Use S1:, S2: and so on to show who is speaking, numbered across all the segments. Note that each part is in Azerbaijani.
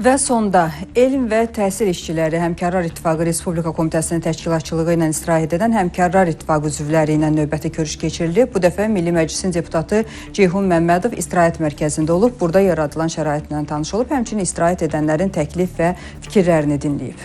S1: Və sonda Elm və Təhsil İşçiləri Həmkarlar İttifaqı Respublika Komitəsinin təşkilatçılığı ilə istirahət edən Həmkarlar İttifaqı üzvləri ilə növbəti görüş keçirilib. Bu dəfə Milli Məclisin deputatı Ceyhun Məmmədov istirahət mərkəzində olub. Burada yaradılan şəraitlə tanış olub. Həmçinin istirahət edənlərin təklif və fikirlərini dinləyib.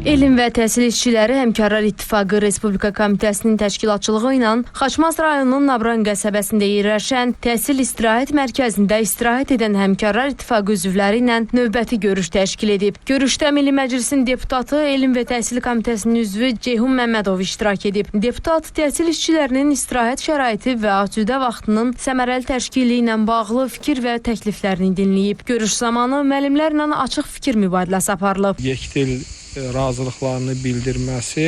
S2: Elm və Təhsil İşçiləri Həmkarlar İttifaqı Respublika Komitəsinin təşkilatçılığı ilə Xaçmaz rayonunun Nabran qəsəbəsində yerləşən Təhsil İstirahət Mərkəzində istirahət edən Həmkarlar İttifaqı üzvləri ilə növbəti görüş təşkil edib. Görüşdə Milli Məclisin deputatı Elm və Təhsil Komitəsinin üzvü Ceyhun Məmmədov iştirak edib. Deputat təhsil işçilərinin istirahət şəraiti və asudə vaxtının səmərəli təşkili ilə bağlı fikir və təkliflərini dinləyib. Görüş zamanı müəllimlərlə açıq fikir mübadiləsi aparılıb.
S3: Yekdil razılıqlarını bildirməsi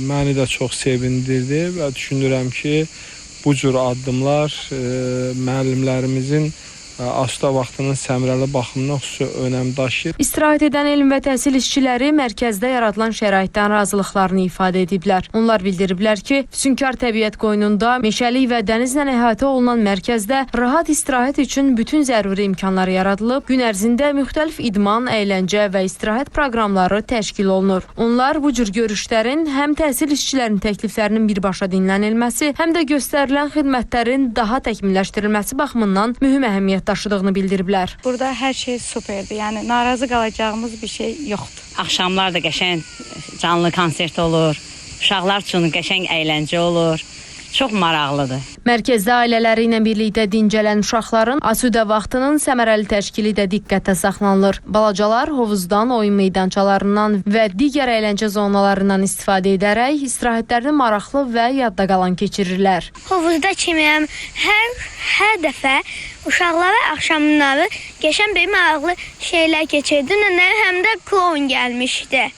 S3: məni də çox sevindirdi və düşünürəm ki, bu cür addımlar müəllimlərimizin asudə vaxtının səmərəli baxımından xüsusi önəm daşıyır.
S2: İstirahət edən elm və təhsil işçiləri mərkəzdə yaradılan şəraitdən razılıqlarını ifadə ediblər. Onlar bildiriblər ki, füsunkar təbiət qoynunda meşəlik və dənizlə əhatə olunan mərkəzdə rahat istirahət üçün bütün zəruri imkanlar yaradılıb. Gün ərzində müxtəlif idman, əyləncə və istirahət proqramları təşkil olunur. Onlar bu cür görüşlərin həm təhsil işçilərinin təkliflərinin birbaşa dinlənilməsi, həm də göstərilən xidmətlərin daha təkmilləşdirilməsi baxımından mühüm əhəmiyyət daşıdığını bildiriblər.
S4: Burada hər şey superdir. Yəni narazı qalacağımız bir şey yoxdur.
S5: Axşamlar da qəşəng canlı konsert olur. Uşaqlar üçün qəşəng əyləncə olur. Çox maraqlıdır.
S2: Mərkəzdə ailələri ilə birlikdə dincələn uşaqların asudə vaxtının səmərəli təşkili də diqqətə saxlanılır. Balacalar hovuzdan, oyun meydançalarından və digər əyləncə zonalarından istifadə edərək istirahətlərini maraqlı və yadda qalan keçirirlər.
S6: Hovuzda çiməyəm hər dəfə uşaqlara axşamları qəşəng bir maraqlı şeylər keçirdim. Həm də kloun gəlmişdi.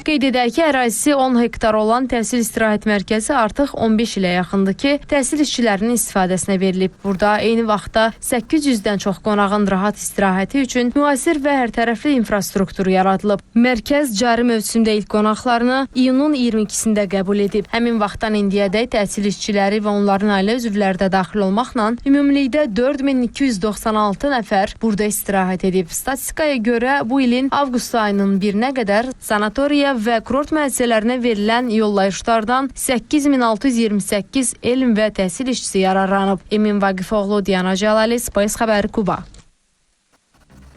S2: Qeyd edək ki, ərazisi 10 hektar olan təhsil istirahət mərkəzi artıq 15 ilə yaxındır ki, təhsil işçilərinin istifadəsinə verilib. Burada eyni vaxtda 800-dən çox qonağın rahat istirahəti üçün müasir və hərtərəfli infrastruktur yaradılıb. Mərkəz cari mövsümdə ilk qonaqlarını iyunun 22-sində qəbul edib. Həmin vaxtdan indiyədək təhsil işçiləri və onların ailə üzvləri də daxil olmaqla ümumilikdə 4296 nəfər burada istirahət edib. Statistikaya görə bu ilin avqust ayının 1-nə qədər sanatoriya və kurort müəssisələrinə verilən yollayışlardan 8628 elm və təhsil işçisi yararlanıb. Emin Vaqifoğlu, Diana Cəlali, Space xəbəri, Quba.